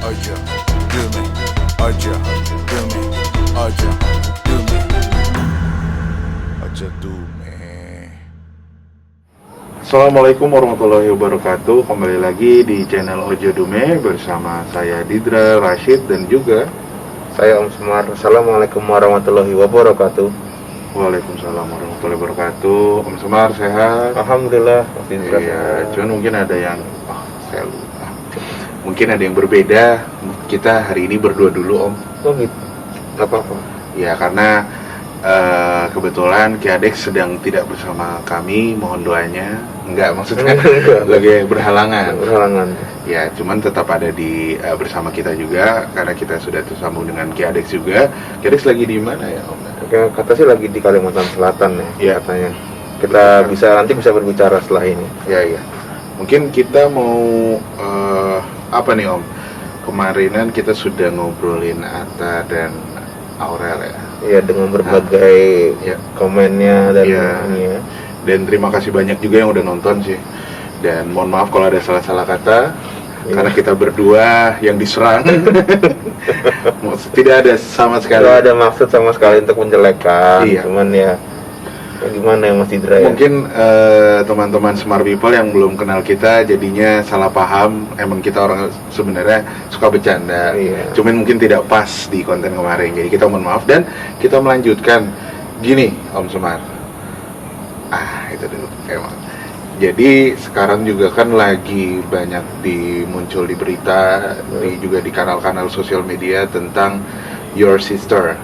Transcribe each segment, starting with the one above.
Ojo, do me. Ojo, do me. Ojo, do me. Ojo, do me. Assalamualaikum warahmatullahi wabarakatuh. Kembali lagi di channel Ojo Dume bersama saya Didra Rashid dan juga Saya Om Semar. Assalamualaikum warahmatullahi wabarakatuh. Waalaikumsalam warahmatullahi wabarakatuh. Om Semar sehat? Alhamdulillah, Mas Indra. Iya, cuman mungkin ada yang saya lupa. Mungkin ada yang berbeda. Kita hari ini berdua dulu, Om. Oh gitu. Gak apa-apa. Ya, karena kebetulan Ki Adek sedang tidak bersama kami, mohon doanya. Enggak, maksudnya lagi berhalangan. Berhalangan. Ya, cuman tetap ada di bersama kita juga karena kita sudah tersambung dengan Ki Adek juga. Ki Adek lagi di mana ya, Om? Oke, kata sih lagi di Kalimantan Selatan ya, Iya. katanya. Kita nanti bisa berbicara setelah ini. Ya, ya. Mungkin kita mau apa nih, Om? Kemarinan kita sudah ngobrolin Atta dan Aurel ya. Iya, dengan berbagai Ya. komennya dan Iya. ini ya. Dan terima kasih banyak juga yang udah nonton sih. Dan mohon maaf kalau ada salah-salah kata, karena kita berdua yang diserang. Tidak ada sama sekali. Tidak ada maksud sama sekali untuk menjelekkan. Iya. Cuman ya gimana ya Mas Indra ya? Mungkin teman-teman Smart People yang belum kenal kita jadinya salah paham. Emang kita orang sebenarnya suka bercanda. Iya. Cuman mungkin tidak pas di konten kemarin. Jadi kita mohon maaf dan kita melanjutkan. Gini, Om Semar. Itu dulu emang. Jadi sekarang juga kan lagi banyak muncul di berita, juga di kanal-kanal sosial media tentang your sister,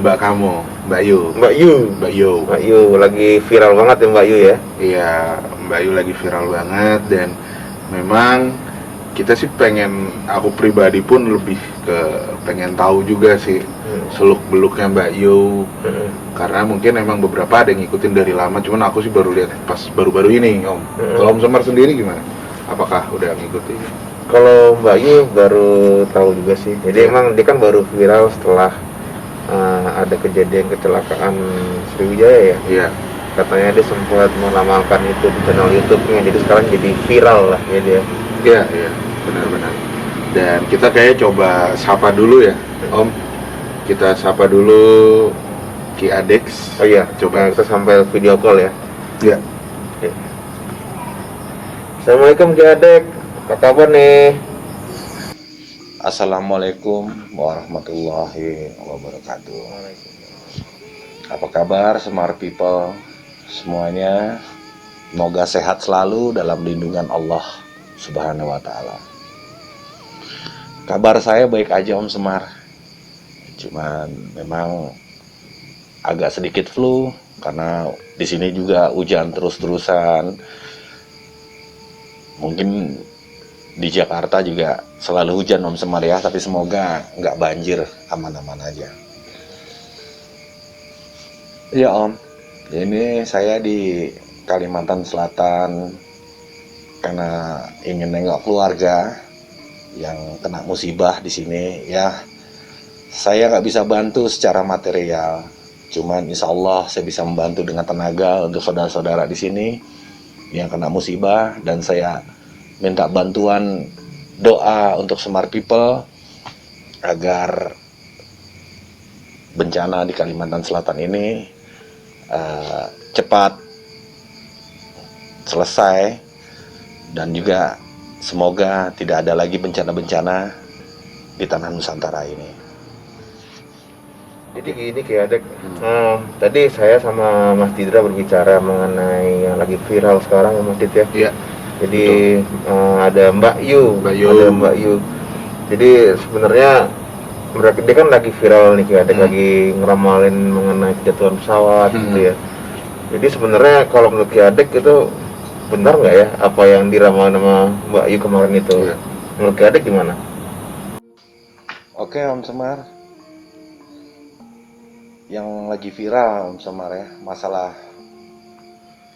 Mbak kamu, Mbak Yu. Mbak Yu. Mbak Yu. Mbak Yu lagi viral banget ya Mbak Yu ya. Iya, Mbak Yu lagi viral banget dan memang kita sih pengen, aku pribadi pun lebih ke pengen tahu juga sih seluk-beluknya Mbak Yu. Karena mungkin emang beberapa ada yang ngikutin dari lama, cuman aku sih baru lihat pas baru-baru ini, Om. Kalau Om Semar sendiri gimana? Apakah udah ngikutin? Kalau Mbak Yu baru tahu juga sih. Jadi emang dia kan baru viral setelah ada kejadian kecelakaan Sriwijaya ya. Iya. Katanya dia sempat mengamalkan itu di channel YouTube-nya. Jadi sekarang jadi viral lah ya dia. Iya, iya, benar-benar. Dan kita kayak coba sapa dulu ya, Om. Kita sapa dulu Ki Adex. Oh iya, Coba. kita sampai video call ya. Iya. Oke. Assalamualaikum Ki Adek. Apa kabar nih? Assalamualaikum warahmatullahi wabarakatuh. Apa kabar Smart People semuanya? Semoga sehat selalu dalam lindungan Allah Subhanahu wa Ta'ala. Kabar saya baik aja Om Semar. Cuman memang agak sedikit flu karena di sini juga hujan terus-terusan. Mungkin di Jakarta juga selalu hujan Om Semar ya, tapi semoga nggak banjir, aman-aman aja. Iya Om, ini saya di Kalimantan Selatan karena ingin nengok keluarga yang kena musibah di sini ya. Saya nggak bisa bantu secara material, cuman insya Allah saya bisa membantu dengan tenaga untuk saudara-saudara di sini yang kena musibah, dan saya minta bantuan doa untuk Smart People agar bencana di Kalimantan Selatan ini cepat selesai dan juga semoga tidak ada lagi bencana-bencana di tanah Nusantara ini. Jadi gini Ki Adek, tadi saya sama Mas Didra berbicara mengenai yang lagi viral sekarang ya Mas Did ya. Iya. Jadi ada Mbak Yu, ada Mbak Yu. Jadi sebenarnya mereka dia kan lagi viral nih Ki Adek, lagi ngeramalin mengenai kejatuhan pesawat gitu ya. Jadi sebenarnya kalau menurut Ki Adek itu benar nggak ya apa yang diramalin sama Mbak Yu kemarin itu? Iya. Menurut Ki Adek gimana? Oke Om Semar, yang lagi viral Om Semar ya, masalah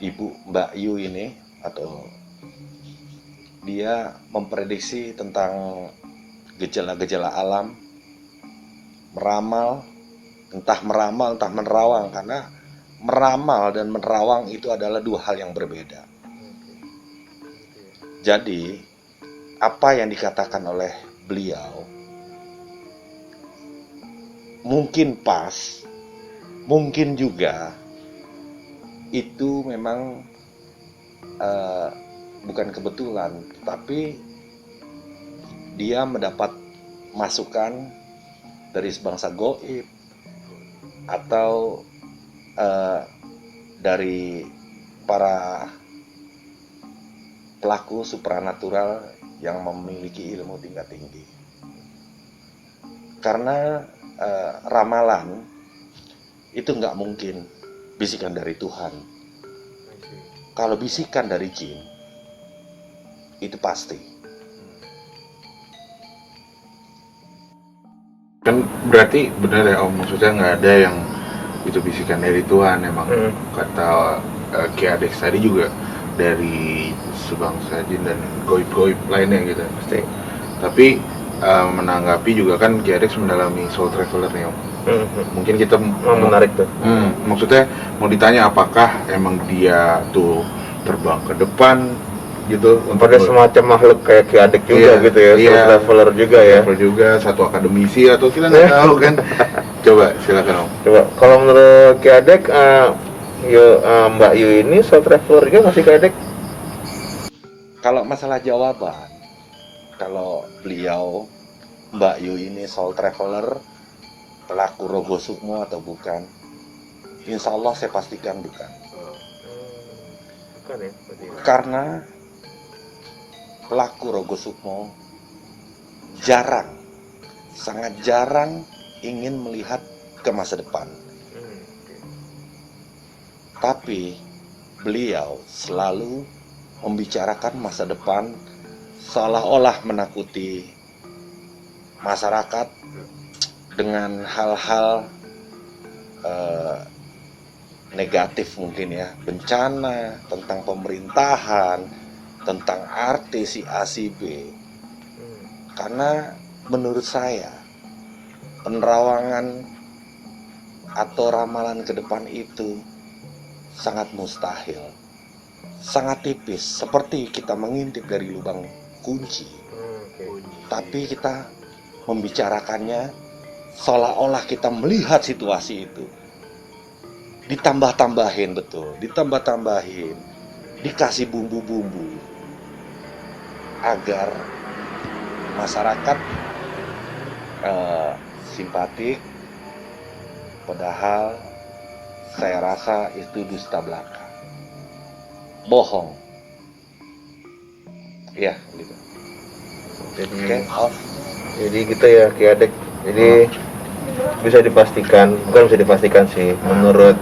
Ibu Mbak Yu ini, atau dia memprediksi tentang gejala-gejala alam, meramal, entah menerawang, karena meramal dan menerawang itu adalah dua hal yang berbeda. Jadi apa yang dikatakan oleh beliau mungkin pas, mungkin juga itu memang bukan kebetulan, tapi dia mendapat masukan dari sebangsa gaib atau dari para pelaku supranatural yang memiliki ilmu tingkat tinggi. Karena ramalan itu nggak mungkin bisikan dari Tuhan. Kalau bisikan dari jin, itu pasti. Kan berarti benar ya Om, maksudnya nggak ada yang itu bisikan dari Tuhan emang. Kata Ki Adex tadi juga dari sebangsa jin dan goib-goib lainnya gitu pasti. Tapi menanggapi juga kan Ki Adex mendalami soul traveler nih Om. Mungkin kita menarik tuh. Maksudnya mau ditanya apakah emang dia tuh terbang ke depan gitu, pada semacam makhluk kayak Ki Adex juga gitu ya, soul traveler juga ya. Traveler juga, satu akademisi atau kita nggak tahu kan. Coba silakan Om. Coba kalau menurut Ki Adex, Mbak Yu ini soul traveler juga nggak sih Ki Adex? Kalau masalah jawaban, kalau beliau Mbak Yu ini soul traveler, pelaku rogo sukmo atau bukan, insya Allah saya pastikan bukan. Bukan ya? Berarti. Karena pelaku rogo sukmo jarang, sangat jarang ingin melihat ke masa depan. Tapi beliau selalu membicarakan masa depan seolah-olah menakuti masyarakat dengan hal-hal negatif mungkin ya, bencana, tentang pemerintahan, tentang artis si A si B. Karena menurut saya penerawangan atau ramalan ke depan itu sangat mustahil, sangat tipis, seperti kita mengintip dari lubang kunci. Tapi kita membicarakannya seolah-olah kita melihat situasi itu. Ditambah-tambahin, betul, ditambah-tambahin, dikasih bumbu-bumbu agar masyarakat simpatik. Padahal saya rasa itu dusta belaka, bohong. Ya, gitu. Jadi kita ya Ki Adex. Jadi bisa dipastikan, bukan bisa dipastikan sih,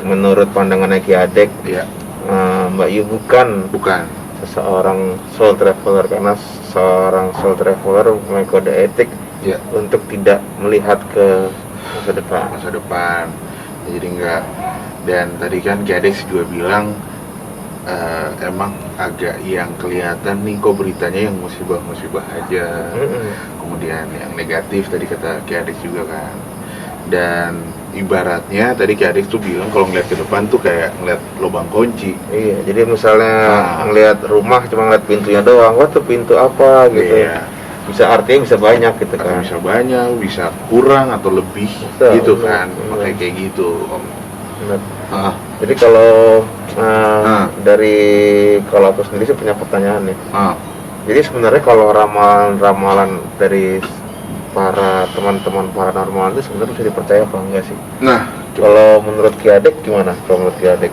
menurut pandangannya Ki Adex, Mbak Yu bukan seseorang soul traveler, karena seorang soul traveler memiliki kode etik untuk tidak melihat ke masa depan. Jadi enggak. Dan tadi kan Ki Adex juga bilang emang agak yang kelihatan nih kok beritanya yang musibah-musibah aja. Kemudian yang negatif tadi kata Ki Adex juga kan. Dan ibaratnya tadi Ki Adex tuh bilang kalau ngeliat ke depan tuh kayak ngeliat lubang kunci. Iya, jadi misalnya ngeliat rumah cuma ngeliat pintunya doang, wah tuh pintu apa gitu. Iya. Bisa artinya bisa banyak gitu kan. Bisa banyak, bisa kurang atau lebih gitu kan. Makanya kayak gitu Om. Benar. Jadi kalau dari kalau aku sendiri sih punya pertanyaan nih. Jadi sebenarnya kalau ramalan dari para teman-teman paranormal itu sebenarnya bisa dipercaya apa enggak sih? Nah, kalau menurut Ki Adex gimana? Kalau menurut Ki Adex?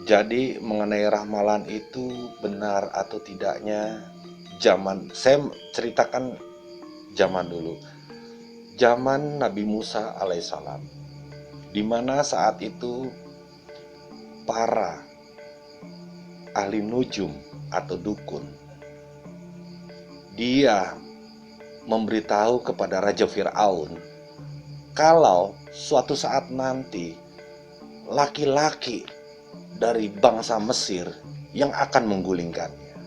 Jadi mengenai ramalan itu benar atau tidaknya, saya ceritakan zaman dulu, zaman Nabi Musa alaihissalam, di mana saat itu para ahli nujum atau dukun, dia memberitahu kepada Raja Fir'aun kalau suatu saat nanti laki-laki dari bangsa Mesir yang akan menggulingkannya.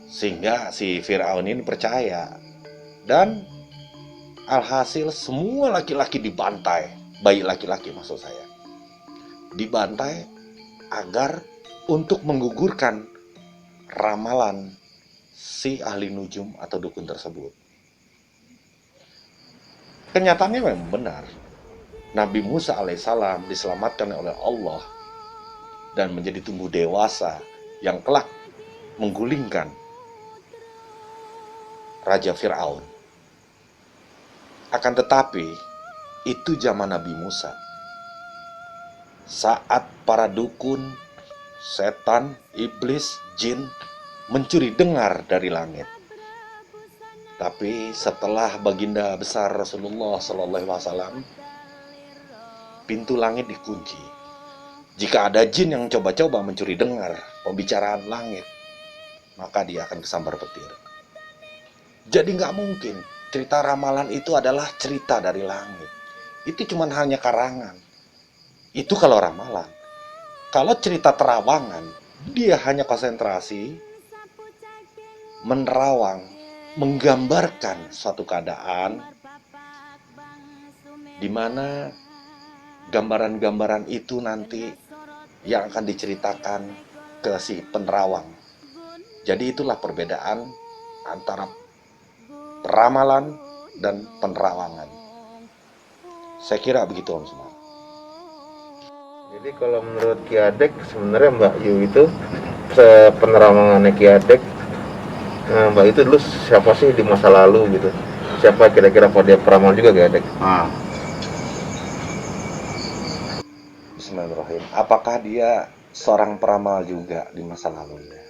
Sehingga si Fir'aun ini percaya, dan alhasil semua laki-laki dibantai, bayi laki-laki maksud saya, dibantai agar untuk menggugurkan ramalan si ahli nujum atau dukun tersebut. Kenyataannya memang benar. Nabi Musa alaihissalam diselamatkan oleh Allah dan menjadi tumbuh dewasa yang kelak menggulingkan Raja Fir'aun. Akan tetapi, itu zaman Nabi Musa. Saat para dukun, setan, iblis, jin mencuri dengar dari langit. Tapi setelah baginda besar Rasulullah SAW, pintu langit dikunci. Jika ada jin yang coba-coba mencuri dengar pembicaraan langit, maka dia akan kesambar petir. Jadi nggak mungkin cerita ramalan itu adalah cerita dari langit. Itu cuma hanya karangan. Itu kalau ramalan. Kalau cerita terawangan, dia hanya konsentrasi, menerawang, menggambarkan suatu keadaan di mana gambaran-gambaran itu nanti yang akan diceritakan ke si penerawang. Jadi itulah perbedaan antara ramalan dan penerawangan. Saya kira begitu Om Semar. Jadi kalau menurut Ki Adek sebenarnya Mbak Yu itu penerawangannya Ki Adek, Mbak itu dulu siapa sih di masa lalu gitu? Siapa kira-kira apa dia peramal juga Ki Adek? Bismillahirrahmanirrahim. Apakah dia seorang peramal juga di masa lalunya?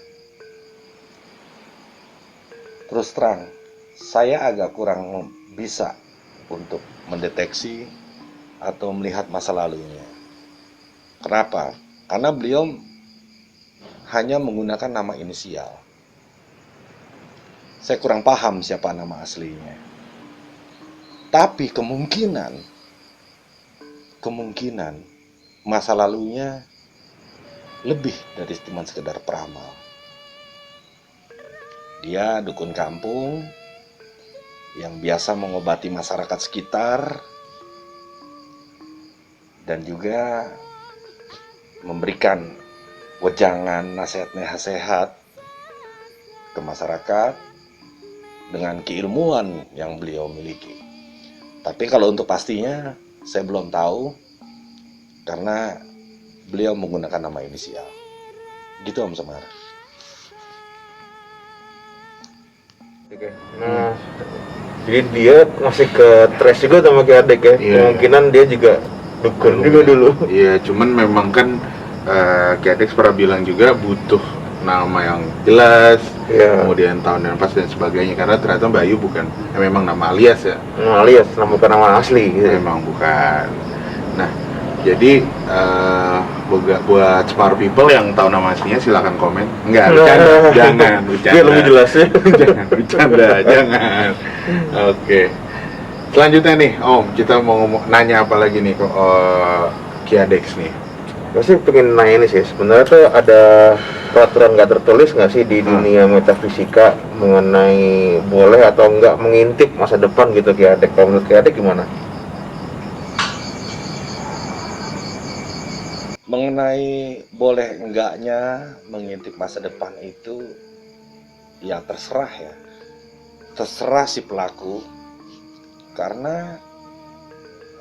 Terus terang, saya agak kurang bisa untuk mendeteksi atau melihat masa lalunya. Kenapa? Karena beliau hanya menggunakan nama inisial. Saya kurang paham siapa nama aslinya. Tapi kemungkinan masa lalunya lebih dari cuma sekedar peramal. Dia dukun kampung yang biasa mengobati masyarakat sekitar dan juga memberikan wejangan nasihat-nasihat ke masyarakat dengan keilmuan yang beliau miliki. Tapi kalau untuk pastinya saya belum tahu karena beliau menggunakan nama inisial. Gitu Om Semar. Oke. Nah, jadi dia masih ke trace juga sama Ki Adek ya. Iya. Kemungkinan dia juga dukun juga dulu. Iya, cuman memang kan Ki Adek pernah bilang juga butuh nama yang jelas, kemudian tahun yang pas dan sebagainya. Karena ternyata Mbak Yu bukan, memang nama alias ya. Nama alias, bukan nama asli gitu. Memang bukan. Nah, jadi buat smart people yang tahu nama aslinya silakan komen. Enggak, bercanda. Jangan bercanda. Dia lebih jelas ya. Jangan bercanda, jangan. Oke. Selanjutnya nih, Om, kita mau nanya apa lagi nih ke Ki Adek nih? Gue sih pengen nanya ini sih, sebenarnya tuh ada peraturan nggak tertulis nggak sih di dunia metafisika mengenai boleh atau enggak mengintip masa depan gitu Ki Adek? Kalau menurut Ki Adek gimana? Mengenai boleh enggaknya mengintip masa depan itu ya terserah ya. Terserah si pelaku. Karena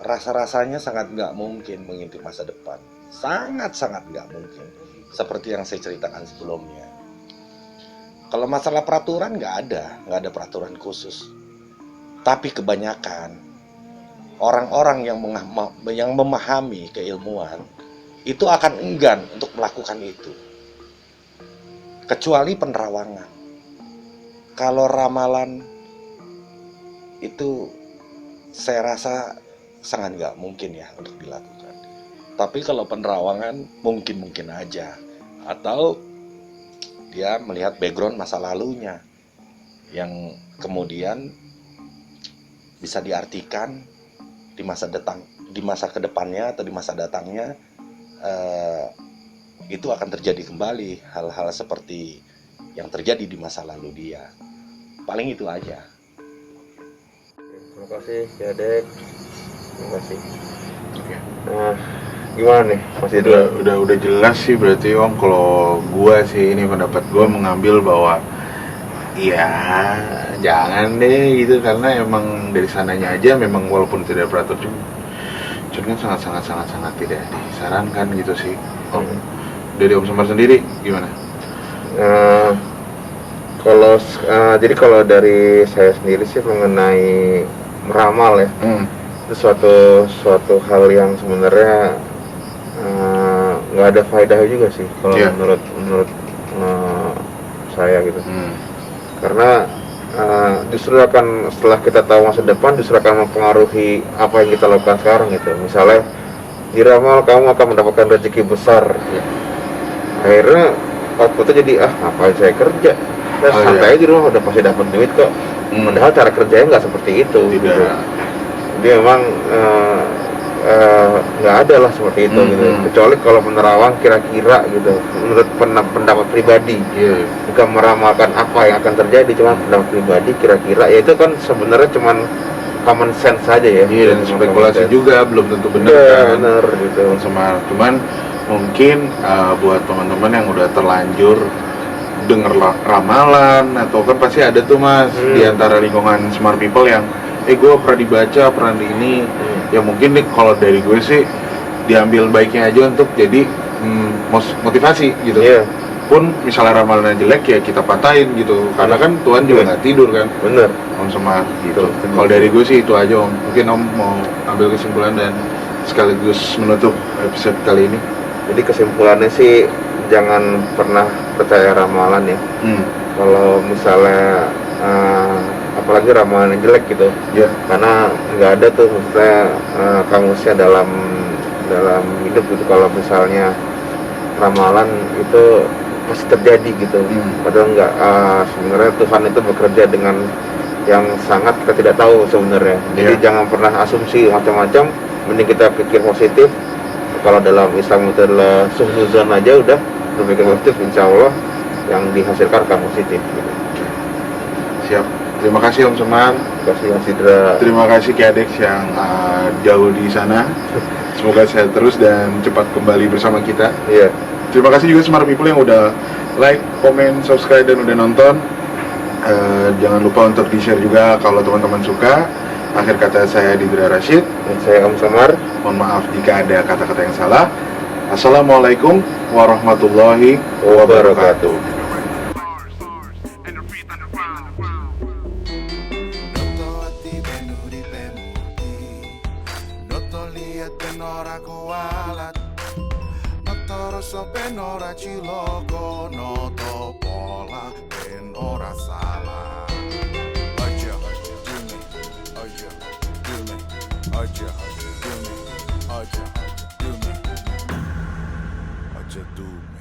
rasa-rasanya sangat nggak mungkin mengintip masa depan. Sangat-sangat nggak mungkin. Seperti yang saya ceritakan sebelumnya. Kalau masalah peraturan nggak ada peraturan khusus. Tapi kebanyakan orang-orang yang memahami keilmuan itu akan enggan untuk melakukan itu. Kecuali penerawangan. Kalau ramalan itu saya rasa sangat nggak mungkin ya untuk dilakukan. Tapi kalau penerawangan mungkin aja. Atau dia melihat background masa lalunya yang kemudian bisa diartikan di masa kedepannya atau di masa datangnya itu akan terjadi kembali hal-hal seperti yang terjadi di masa lalu dia. Paling itu aja. Terima kasih Ki Adek. Terima kasih. Nah, Gimana nih Mas Idra? Udah jelas sih berarti Om. Kalau gua sih, ini pendapat gua mengambil bahwa ya jangan deh gitu, karena emang dari sananya aja memang walaupun tidak beratur kan sangat tidak disarankan gitu sih Om. Dari Om Semar sendiri gimana? Jadi kalau dari saya sendiri sih mengenai meramal ya, itu suatu hal yang sebenarnya nggak ada faedahnya juga sih kalau menurut saya gitu. Karena justru akan, setelah kita tahu masa depan, justru akan mempengaruhi apa yang kita lakukan sekarang gitu. Misalnya diramal kamu akan mendapatkan rezeki besar ya. Akhirnya outputnya jadi ngapain saya kerja, santai aja di rumah udah pasti dapat duit kok. Padahal cara kerjanya nggak seperti itu gitu. Jadi memang nggak ada lah seperti itu gitu. Kecuali kalau menerawang kira-kira gitu, menurut pendapat pribadi, bukan meramalkan apa yang akan terjadi, cuma pendapat pribadi kira-kira, ya itu kan sebenarnya cuman common sense saja ya. Dan spekulasi juga, belum tentu benar kan. Benar gitu. Cuman mungkin buat teman-teman yang udah terlanjur denger ramalan, atau kan pasti ada tuh Mas di antara lingkungan smart people yang gue pernah dibaca, pernah di ini, ya mungkin nih kalau dari gue sih diambil baiknya aja untuk jadi motivasi gitu. Pun misalnya ramalannya jelek ya kita patahin gitu, karena kan Tuhan juga nggak tidur kan. Bener Om Semar gitu. Kalau dari gue sih itu aja Om. Mungkin Om mau ambil kesimpulan dan sekaligus menutup episode kali ini. Jadi kesimpulannya sih jangan pernah percaya ramalan ya. Kalau misalnya apalagi ramalan yang jelek gitu, karena nggak ada tuh maksudnya kamusnya dalam hidup gitu. Kalau misalnya ramalan itu pasti terjadi gitu, padahal nggak. Sebenarnya Tuhan itu bekerja dengan yang sangat kita tidak tahu sebenarnya. Jadi jangan pernah asumsi macam-macam, mending kita pikir positif. Kalau dalam Islam itu adalah suhuzon aja, udah berpikir positif, insya Allah yang dihasilkan akan positif gitu. Siap. Terima kasih Om Semar. Terima kasih Mas Idra. Terima kasih Kiadex yang jauh di sana. Semoga sehat terus dan cepat kembali bersama kita. Terima kasih juga Smart People yang udah like, komen, subscribe dan udah nonton. Jangan lupa untuk di-share juga kalau teman-teman suka. Akhir kata saya Didra Rashid. Dan saya Om Semar. Mohon maaf jika ada kata-kata yang salah. Assalamualaikum warahmatullahi wabarakatuh. Penora ciloko noto pola penora salah aja dumi aja dumi aja dumi aja dumi aja dumi